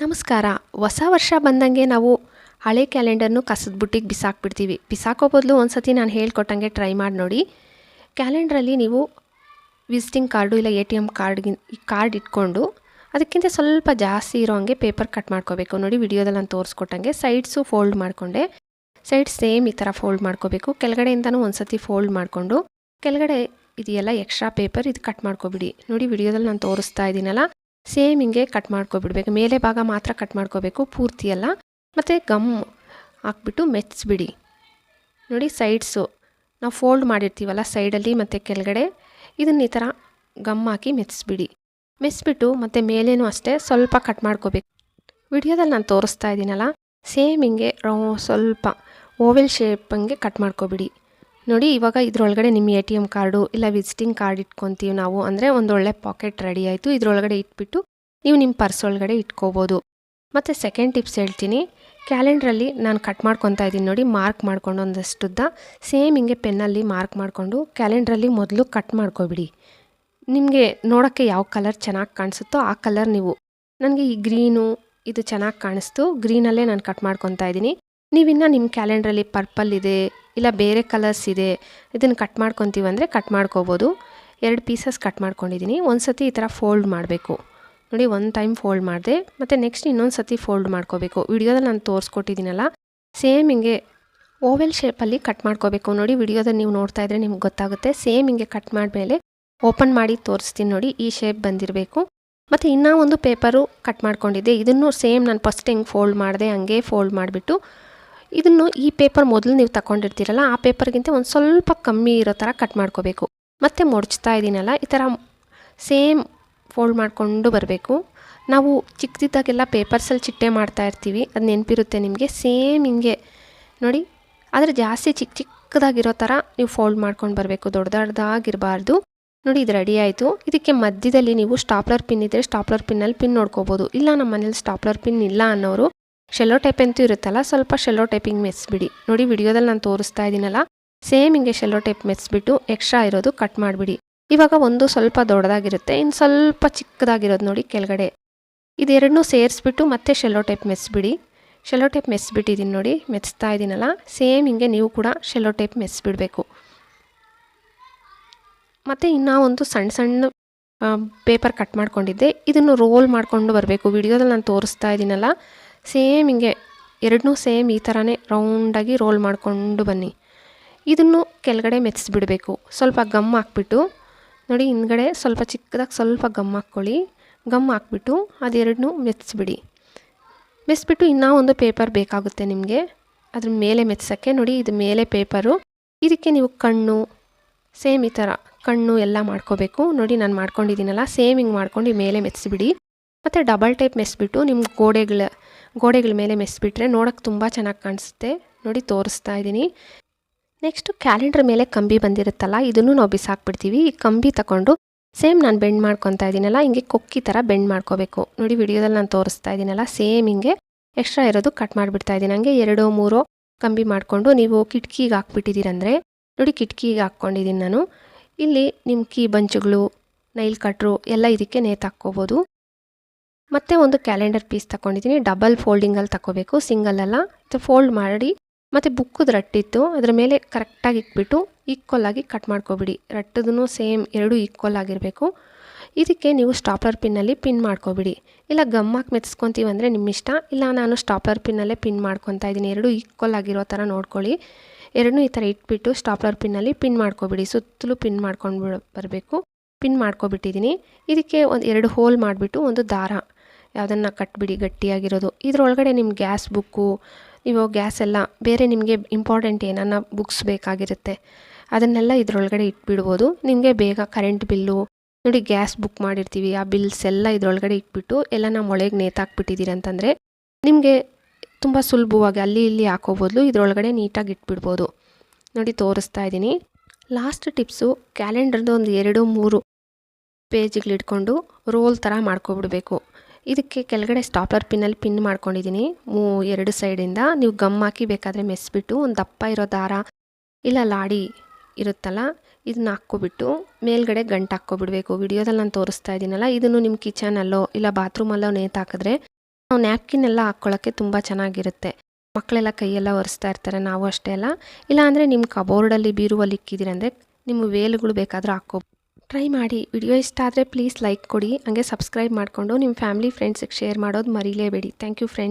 ನಮಸ್ಕಾರ. ಹೊಸ ವರ್ಷ ಬಂದಂಗೆ ನಾವು ಹಳೆ ಕ್ಯಾಲೆಂಡರ್ನು ಕಸದ ಬುಟ್ಟಿಗೆ ಬಿಸಾಕ್ಬಿಡ್ತೀವಿ. ಬಿಸಾಕೋ ಬದಲು ಒಂದು ಸತಿ ನಾನು ಹೇಳ್ಕೊಟ್ಟಂಗೆ ಟ್ರೈ ಮಾಡಿ ನೋಡಿ. ಕ್ಯಾಲೆಂಡ್ರಲ್ಲಿ ನೀವು ವಿಸಿಟಿಂಗ್ ಕಾರ್ಡು ಇಲ್ಲ ATM ಕಾರ್ಡ್ ಇಟ್ಕೊಂಡು ಅದಕ್ಕಿಂತ ಸ್ವಲ್ಪ ಜಾಸ್ತಿ ಇರೋ ಹಂಗೆ ಪೇಪರ್ ಕಟ್ ಮಾಡ್ಕೋಬೇಕು. ನೋಡಿ ವಿಡಿಯೋದಲ್ಲಿ ನಾನು ತೋರಿಸ್ಕೊಟ್ಟಂಗೆ ಸೈಡ್ಸು ಫೋಲ್ಡ್ ಮಾಡಿಕೊಂಡೆ. ಸೈಡ್ ಸೇಮ್ ಈ ಥರ ಫೋಲ್ಡ್ ಮಾಡ್ಕೋಬೇಕು. ಕೆಳಗಡೆಯಿಂದನೂ ಒಂದು ಸತಿ ಫೋಲ್ಡ್ ಮಾಡಿಕೊಂಡು ಕೆಳಗಡೆ ಇದೆಯಲ್ಲ ಎಕ್ಸ್ಟ್ರಾ ಪೇಪರ್ ಇದು ಕಟ್ ಮಾಡ್ಕೊಬಿಡಿ. ನೋಡಿ ವಿಡಿಯೋದಲ್ಲಿ ನಾನು ತೋರಿಸ್ತಾ ಇದ್ದೀನಲ್ಲ, ಸೇಮ್ ಹಿಂಗೆ ಕಟ್ ಮಾಡ್ಕೊಬಿಡ್ಬೇಕು. ಮೇಲೆ ಭಾಗ ಮಾತ್ರ ಕಟ್ ಮಾಡ್ಕೋಬೇಕು, ಪೂರ್ತಿ ಎಲ್ಲ. ಮತ್ತು ಗಮ್ ಹಾಕ್ಬಿಟ್ಟು ಮೆಚ್ಚಿಬಿಡಿ. ನೋಡಿ ಸೈಡ್ಸು ನಾವು ಫೋಲ್ಡ್ ಮಾಡಿರ್ತೀವಲ್ಲ ಸೈಡಲ್ಲಿ ಮತ್ತು ಕೆಳಗಡೆ ಇದನ್ನ ಈ ಥರ ಗಮ್ ಹಾಕಿ ಮೆಚ್ಚಿಬಿಟ್ಟು ಮತ್ತು ಮೇಲೇನೂ ಅಷ್ಟೇ ಸ್ವಲ್ಪ ಕಟ್ ಮಾಡ್ಕೋಬೇಕು. ವಿಡಿಯೋದಲ್ಲಿ ನಾನು ತೋರಿಸ್ತಾ ಇದ್ದೀನಲ್ಲ, ಸೇಮ್ ಹಿಂಗೆ ಸ್ವಲ್ಪ ಓವೆಲ್ ಶೇಪಂಗೆ ಕಟ್ ಮಾಡ್ಕೊಬಿಡಿ. ನೋಡಿ ಇವಾಗ ಇದರೊಳಗಡೆ ನಿಮ್ಮ ATM ಕಾರ್ಡು ಇಲ್ಲ ವಿಸಿಟಿಂಗ್ ಕಾರ್ಡ್ ಇಟ್ಕೊತೀವಿ ನಾವು ಅಂದರೆ ಒಂದೊಳ್ಳೆ ಪಾಕೆಟ್ ರೆಡಿ ಆಯಿತು. ಇದರೊಳಗಡೆ ಇಟ್ಬಿಟ್ಟು ನೀವು ನಿಮ್ಮ ಪರ್ಸ್ ಒಳಗಡೆ ಇಟ್ಕೋಬೋದು. ಮತ್ತು ಸೆಕೆಂಡ್ ಟಿಪ್ಸ್ ಹೇಳ್ತೀನಿ. ಕ್ಯಾಲೆಂಡ್ರಲ್ಲಿ ನಾನು ಕಟ್ ಮಾಡ್ಕೊತಾ ಇದ್ದೀನಿ ನೋಡಿ, ಮಾರ್ಕ್ ಮಾಡ್ಕೊಂಡು ಒಂದಷ್ಟುದ್ದ ಸೇಮ್ ಹಿಂಗೆ ಪೆನ್ನಲ್ಲಿ ಮಾರ್ಕ್ ಮಾಡಿಕೊಂಡು ಕ್ಯಾಲೆಂಡ್ರಲ್ಲಿ ಮೊದಲು ಕಟ್ ಮಾಡ್ಕೊಬಿಡಿ. ನಿಮಗೆ ನೋಡೋಕ್ಕೆ ಯಾವ ಕಲರ್ ಚೆನ್ನಾಗಿ ಕಾಣಿಸುತ್ತೋ ಆ ಕಲರ್ ನೀವು, ನನಗೆ ಈ ಗ್ರೀನು ಇದು ಚೆನ್ನಾಗಿ ಕಾಣಿಸ್ತು, ಗ್ರೀನಲ್ಲೇ ನಾನು ಕಟ್ ಮಾಡ್ಕೊತಾ ಇದ್ದೀನಿ. ನೀವಿನ್ನು ನಿಮ್ಮ ಕ್ಯಾಲೆಂಡ್ರಲ್ಲಿ ಪರ್ಪಲ್ ಇದೆ ಇಲ್ಲ ಬೇರೆ ಕಲರ್ಸ್ ಇದೆ, ಇದನ್ನು ಕಟ್ ಮಾಡ್ಕೊತೀವಂದರೆ ಕಟ್ ಮಾಡ್ಕೋಬೋದು. 2 ಪೀಸಸ್ ಕಟ್ ಮಾಡ್ಕೊಂಡಿದ್ದೀನಿ. ಒಂದು ಸತಿ ಈ ಥರ ಫೋಲ್ಡ್ ಮಾಡಬೇಕು. ನೋಡಿ ಒಂದು ಟೈಮ್ ಫೋಲ್ಡ್ ಮಾಡಿದೆ, ಮತ್ತು ನೆಕ್ಸ್ಟ್ ಇನ್ನೊಂದು ಸತಿ ಫೋಲ್ಡ್ ಮಾಡ್ಕೋಬೇಕು. ವಿಡಿಯೋದಲ್ಲಿ ನಾನು ತೋರಿಸ್ಕೊಟ್ಟಿದ್ದೀನಲ್ಲ, ಸೇಮ್ ಹಿಂಗೆ ಓವೆಲ್ ಶೇಪಲ್ಲಿ ಕಟ್ ಮಾಡ್ಕೋಬೇಕು. ನೋಡಿ ವಿಡಿಯೋದಲ್ಲಿ ನೀವು ನೋಡ್ತಾ ಇದ್ದರೆ ನಿಮ್ಗೆ ಗೊತ್ತಾಗುತ್ತೆ. ಸೇಮ್ ಹಿಂಗೆ ಕಟ್ ಮಾಡಿದ್ಮೇಲೆ ಓಪನ್ ಮಾಡಿ ತೋರಿಸ್ತೀನಿ ನೋಡಿ, ಈ ಶೇಪ್ ಬಂದಿರಬೇಕು. ಮತ್ತು ಇನ್ನೂ ಒಂದು ಪೇಪರು ಕಟ್ ಮಾಡ್ಕೊಂಡಿದ್ದೆ, ಇದನ್ನು ಸೇಮ್ ನಾನು ಫಸ್ಟ್ ಹೆಂಗೆ ಫೋಲ್ಡ್ ಮಾಡಿದೆ ಹಂಗೆ ಫೋಲ್ಡ್ ಮಾಡಿಬಿಟ್ಟು ಇದನ್ನು ಈ ಪೇಪರ್ ಮೊದಲು ನೀವು ತಗೊಂಡಿರ್ತೀರಲ್ಲ ಆ ಪೇಪರ್ಗಿಂತ ಒಂದು ಸ್ವಲ್ಪ ಕಮ್ಮಿ ಇರೋ ಥರ ಕಟ್ ಮಾಡ್ಕೋಬೇಕು. ಮತ್ತು ಮಡಚ್ತಾ ಇದ್ದೀನಲ್ಲ ಈ ಥರ ಸೇಮ್ ಫೋಲ್ಡ್ ಮಾಡಿಕೊಂಡು ಬರಬೇಕು. ನಾವು ಚಿಕ್ಕದಿದ್ದಾಗೆಲ್ಲ ಪೇಪರ್ಸಲ್ಲಿ ಚಿಟ್ಟೆ ಮಾಡ್ತಾ ಇರ್ತೀವಿ, ಅದು ನೆನಪಿರುತ್ತೆ ನಿಮಗೆ. ಸೇಮ್ ಹಿಂಗೆ ನೋಡಿ, ಆದರೆ ಜಾಸ್ತಿ ಚಿಕ್ಕದಾಗಿರೋ ಥರ ನೀವು ಫೋಲ್ಡ್ ಮಾಡ್ಕೊಂಡು ಬರಬೇಕು, ದೊಡ್ಡದಾಗಿರಬಾರ್ದು. ನೋಡಿ ಇದು ರೆಡಿ ಆಯಿತು. ಇದಕ್ಕೆ ಮಧ್ಯದಲ್ಲಿ ನೀವು ಸ್ಟಾಪ್ಲರ್ ಪಿನ್ ಇದ್ದರೆ ಸ್ಟಾಪ್ಲರ್ ಪಿನ್ನಲ್ಲಿ ಪಿನ್ ನೋಡ್ಕೋಬೋದು. ಇಲ್ಲ ನಮ್ಮ ಮನೇಲಿ ಸ್ಟಾಪ್ಲರ್ ಪಿನ್ ಇಲ್ಲ ಅನ್ನೋರು ಶೆಲ್ಲೋ ಟೈಪ್ ಅಂತೂ ಇರುತ್ತಲ್ಲ, ಸ್ವಲ್ಪ ಶೆಲ್ಲೋ ಟೈಪಿಂಗ್ ಮೆಚ್ಚಿಬಿಡಿ. ನೋಡಿ ವಿಡಿಯೋದಲ್ಲಿ ನಾನು ತೋರಿಸ್ತಾ ಇದ್ದೀನಲ್ಲ, ಸೇಮ್ ಹಿಂಗೆ ಶೆಲ್ಲೋ ಟೈಪ್ ಮೆಚ್ಚಿಬಿಟ್ಟು ಎಕ್ಸ್ಟ್ರಾ ಇರೋದು ಕಟ್ ಮಾಡಿಬಿಡಿ. ಇವಾಗ ಒಂದು ಸ್ವಲ್ಪ ದೊಡ್ಡದಾಗಿರುತ್ತೆ, ಇನ್ನು ಸ್ವಲ್ಪ ಚಿಕ್ಕದಾಗಿರೋದು ನೋಡಿ ಕೆಳಗಡೆ, ಇದೆರಡನ್ನೂ ಸೇರಿಸ್ಬಿಟ್ಟು ಮತ್ತೆ ಶೆಲ್ಲೋ ಟೈಪ್ ಮೆಚ್ಚಿಬಿಡಿ. ಶೆಲ್ಲೋ ಟೈಪ್ ಮೆಚ್ಚಿಬಿಟ್ಟಿದ್ದೀನಿ ನೋಡಿ, ಮೆಚ್ತಾ ಇದ್ದೀನಲ್ಲ, ಸೇಮ್ ಹಿಂಗೆ ನೀವು ಕೂಡ ಶೆಲ್ಲೋ ಟೈಪ್ ಮೆಚ್ಚಿಬಿಡಬೇಕು. ಮತ್ತು ಇನ್ನೂ ಒಂದು ಸಣ್ಣ ಪೇಪರ್ ಕಟ್ ಮಾಡ್ಕೊಂಡಿದ್ದೆ, ಇದನ್ನು ರೋಲ್ ಮಾಡಿಕೊಂಡು ಬರಬೇಕು. ವಿಡಿಯೋದಲ್ಲಿ ನಾನು ತೋರಿಸ್ತಾ ಇದ್ದೀನಲ್ಲ, ಸೇಮ್ ಹಿಂಗೆ ಎರಡನ್ನೂ ಸೇಮ್ ಈ ಥರನೇ ರೌಂಡಾಗಿ ರೋಲ್ ಮಾಡಿಕೊಂಡು ಬನ್ನಿ. ಇದನ್ನು ಕೆಳಗಡೆ ಮೆಚ್ಚಿಬಿಡಬೇಕು. ಸ್ವಲ್ಪ ಗಮ್ ಹಾಕ್ಬಿಟ್ಟು ನೋಡಿ, ಹಿಂದ್ಗಡೆ ಸ್ವಲ್ಪ ಚಿಕ್ಕದಾಗಿ ಸ್ವಲ್ಪ ಗಮ್ ಹಾಕ್ಕೊಳ್ಳಿ. ಗಮ್ ಹಾಕ್ಬಿಟ್ಟು ಅದೆರಡನ್ನೂ ಮೆಚ್ಚಿಬಿಟ್ಟು ಇನ್ನೂ ಒಂದು ಪೇಪರ್ ಬೇಕಾಗುತ್ತೆ ನಿಮಗೆ ಅದ್ರ ಮೇಲೆ ಮೆಚ್ಸೋಕ್ಕೆ. ನೋಡಿ ಇದು ಮೇಲೆ ಪೇಪರು, ಇದಕ್ಕೆ ನೀವು ಕಣ್ಣು ಸೇಮ್ ಈ ಥರ ಕಣ್ಣು ಎಲ್ಲ ಮಾಡ್ಕೋಬೇಕು. ನೋಡಿ ನಾನು ಮಾಡ್ಕೊಂಡಿದ್ದೀನಲ್ಲ, ಸೇಮ್ ಹಿಂಗೆ ಮಾಡ್ಕೊಂಡು ಮೇಲೆ ಮೆಚ್ಚಿಬಿಡಿ. ಮತ್ತು ಡಬಲ್ ಟೈಪ್ ಮೆಚ್ಚಿಬಿಟ್ಟು ನಿಮ್ಮ ಗೋಡೆಗಳ ಮೇಲೆ ಮೆಚ್ಚಿಬಿಟ್ರೆ ನೋಡೋಕ್ಕೆ ತುಂಬ ಚೆನ್ನಾಗಿ ಕಾಣಿಸುತ್ತೆ. ನೋಡಿ ತೋರಿಸ್ತಾ ಇದ್ದೀನಿ. ನೆಕ್ಸ್ಟು ಕ್ಯಾಲೆಂಡರ್ ಮೇಲೆ ಕಂಬಿ ಬಂದಿರುತ್ತಲ್ಲ, ಇದನ್ನು ನಾವು ಬಿಸಾಕ್ಬಿಡ್ತೀವಿ. ಈ ಕಂಬಿ ತಗೊಂಡು ಸೇಮ್ ನಾನು ಬೆಂಡ್ ಮಾಡ್ಕೊತಾ ಇದ್ದೀನಲ್ಲ, ಹಿಂಗೆ ಕೊಕ್ಕಿ ಥರ ಬೆಂಡ್ ಮಾಡ್ಕೋಬೇಕು. ನೋಡಿ ವಿಡಿಯೋದಲ್ಲಿ ನಾನು ತೋರಿಸ್ತಾ ಇದ್ದೀನಲ್ಲ, ಸೇಮ್ ಹಿಂಗೆ ಎಕ್ಸ್ಟ್ರಾ ಇರೋದು ಕಟ್ ಮಾಡಿಬಿಡ್ತಾ ಇದ್ದೀನಿ. ಹಂಗೆ 2-3 ಕಂಬಿ ಮಾಡಿಕೊಂಡು ನೀವು ಕಿಟಕಿಗೆ ಹಾಕ್ಬಿಟ್ಟಿದ್ದೀರಂದರೆ ನೋಡಿ, ಕಿಟಕಿಗೆ ಹಾಕ್ಕೊಂಡಿದ್ದೀನಿ ನಾನು. ಇಲ್ಲಿ ನಿಮ್ಮ ಕೀ ಬಂಚುಗಳು, ನೈಲ್ ಕಟ್ರು ಎಲ್ಲ ಇದಕ್ಕೆ ನೇತಾಕ್ಕೋಬೋದು. ಮತ್ತು ಒಂದು ಕ್ಯಾಲೆಂಡರ್ ಪೀಸ್ ತಗೊಂಡಿದ್ದೀನಿ, ಡಬಲ್ ಫೋಲ್ಡಿಂಗಲ್ಲಿ ತಗೋಬೇಕು, ಸಿಂಗಲಲ್ಲ. ಫೋಲ್ಡ್ ಮಾಡಿ ಮತ್ತು ಬುಕ್ಕದ ರಟ್ಟಿತ್ತು ಅದರ ಮೇಲೆ ಕರೆಕ್ಟಾಗಿ ಇಟ್ಬಿಟ್ಟು ಈಕ್ವಲಾಗಿ ಕಟ್ ಮಾಡ್ಕೊಬಿಡಿ. ರಟ್ಟದೂ ಸೇಮ್ 2 ಈಕ್ವಲ್ ಆಗಿರಬೇಕು. ಇದಕ್ಕೆ ನೀವು ಸ್ಟಾಪ್ಲರ್ ಪಿನ್ನಲ್ಲಿ ಪಿನ್ ಮಾಡ್ಕೊಬಿಡಿ. ಇಲ್ಲ ಗಮ್ಮಾಗಿ ಮೆಚ್ಸ್ಕೊತೀವಂದರೆ ನಿಮ್ಮ ಇಷ್ಟ. ಇಲ್ಲ ನಾನು ಸ್ಟಾಪ್ಲರ್ ಪಿನ್ನಲ್ಲೇ ಪಿನ್ ಮಾಡ್ಕೊತಾ ಇದ್ದೀನಿ. 2 ಈಕ್ವಲ್ ಆಗಿರೋ ಥರ ನೋಡ್ಕೊಳ್ಳಿ. 2 ಈ ಥರ ಇಟ್ಬಿಟ್ಟು ಸ್ಟಾಪ್ಲರ್ ಪಿನ್ನಲ್ಲಿ ಪಿನ್ ಮಾಡ್ಕೊಬಿಡಿ. ಸುತ್ತಲೂ ಪಿನ್ ಮಾಡ್ಕೊಂಡು ಬರಬೇಕು. ಪಿನ್ ಮಾಡ್ಕೊಬಿಟ್ಟಿದ್ದೀನಿ. ಇದಕ್ಕೆ 2 ಹೋಲ್ ಮಾಡಿಬಿಟ್ಟು ಒಂದು ದಾರ ಯಾವುದನ್ನು ಕಟ್ಬಿಡಿ ಗಟ್ಟಿಯಾಗಿರೋದು. ಇದರೊಳಗಡೆ ನಿಮ್ಮ ಗ್ಯಾಸ್ ಬುಕ್ಕು, ನೀವು ಗ್ಯಾಸ್ ಎಲ್ಲ ಬೇರೆ ನಿಮಗೆ ಇಂಪಾರ್ಟೆಂಟ್ ಏನನ್ನ ಬುಕ್ಸ್ ಬೇಕಾಗಿರುತ್ತೆ ಅದನ್ನೆಲ್ಲ ಇದರೊಳಗಡೆ ಇಟ್ಬಿಡ್ಬೋದು. ನಿಮಗೆ ಬೇಗ ಕರೆಂಟ್ ಬಿಲ್ಲು ನೋಡಿ, ಗ್ಯಾಸ್ ಬುಕ್ ಮಾಡಿರ್ತೀವಿ ಆ ಬಿಲ್ಸ್ ಎಲ್ಲ ಇದರೊಳಗಡೆ ಇಟ್ಬಿಟ್ಟು ಎಲ್ಲ ಮೊಳೆಗೆ ನೇತಾಕ್ಬಿಟ್ಟಿದ್ದೀರಿ ಅಂತಂದರೆ ನಿಮಗೆ ತುಂಬ ಸುಲಭವಾಗಿ ಅಲ್ಲಿ ಇಲ್ಲಿ ಹಾಕೋಬೋದ್ಲು ಇದರೊಳಗಡೆ ನೀಟಾಗಿ ಇಟ್ಬಿಡ್ಬೋದು. ನೋಡಿ ತೋರಿಸ್ತಾ ಇದ್ದೀನಿ. ಲಾಸ್ಟ್ ಟಿಪ್ಸು, ಕ್ಯಾಲೆಂಡರ್ದು ಒಂದು 2-3 ಪೇಜ್ಗಳಿಟ್ಕೊಂಡು ರೋಲ್ ಥರ ಮಾಡ್ಕೊಬಿಡ್ಬೇಕು. ಇದಕ್ಕೆ ಕೆಳಗಡೆ ಸ್ಟಾಪ್ಲರ್ ಪಿನ್ನಲ್ಲಿ ಪಿನ್ ಮಾಡ್ಕೊಂಡಿದ್ದೀನಿ 2 ಸೈಡಿಂದ. ನೀವು ಗಮ್ ಹಾಕಿ ಬೇಕಾದರೆ ಮೆಸ್ಬಿಟ್ಟು ಒಂದು ದಪ್ಪ ಇರೋ ದಾರ ಇಲ್ಲ ಲಾಡಿ ಇರುತ್ತಲ್ಲ ಇದನ್ನ ಹಾಕ್ಕೊಬಿಟ್ಟು ಮೇಲ್ಗಡೆ ಗಂಟು ಹಾಕ್ಕೊಬಿಡ್ಬೇಕು. ವಿಡಿಯೋದಲ್ಲಿ ನಾನು ತೋರಿಸ್ತಾ ಇದ್ದೀನಲ್ಲ, ಇದನ್ನು ನಿಮ್ಮ ಕಿಚನಲ್ಲೋ ಇಲ್ಲ ಬಾತ್ರೂಮಲ್ಲೋ ನೇತಾಕಿದ್ರೆ ನಾವು ನ್ಯಾಪ್ಕಿನ್ ಎಲ್ಲ ಹಾಕ್ಕೊಳ್ಳೋಕ್ಕೆ ತುಂಬ ಚೆನ್ನಾಗಿರುತ್ತೆ. ಮಕ್ಕಳೆಲ್ಲ ಕೈಯೆಲ್ಲ ಒರೆಸ್ತಾ ಇರ್ತಾರೆ, ನಾವು ಅಷ್ಟೇ ಅಲ್ಲ. ಇಲ್ಲಾಂದರೆ ನಿಮ್ಮ ಕಬೋರ್ಡಲ್ಲಿ ಬೀರುವಲ್ಲಿ ಇಕ್ಕಿದ್ದೀರಂದರೆ ನಿಮ್ಮ ವೇಲುಗಳು ಬೇಕಾದರೂ ಹಾಕ್ಕೋ. ಟ್ರೈ ಮಾಡಿ. ವಿಡಿಯೋ ಇಷ್ಟ ಆದರೆ ಪ್ಲೀಸ್ ಲೈಕ್ ಕೊಡಿ. ಹಾಗೆ ಸಬ್ಸ್ಕ್ರೈಬ್ ಮಾಡಿಕೊಂಡು ನಿಮ್ಮ ಫ್ಯಾಮಿಲಿ ಫ್ರೆಂಡ್ಸಿಗೆ ಶೇರ್ ಮಾಡೋದು ಮರೀಲೇಬೇಡಿ. Thank you friends.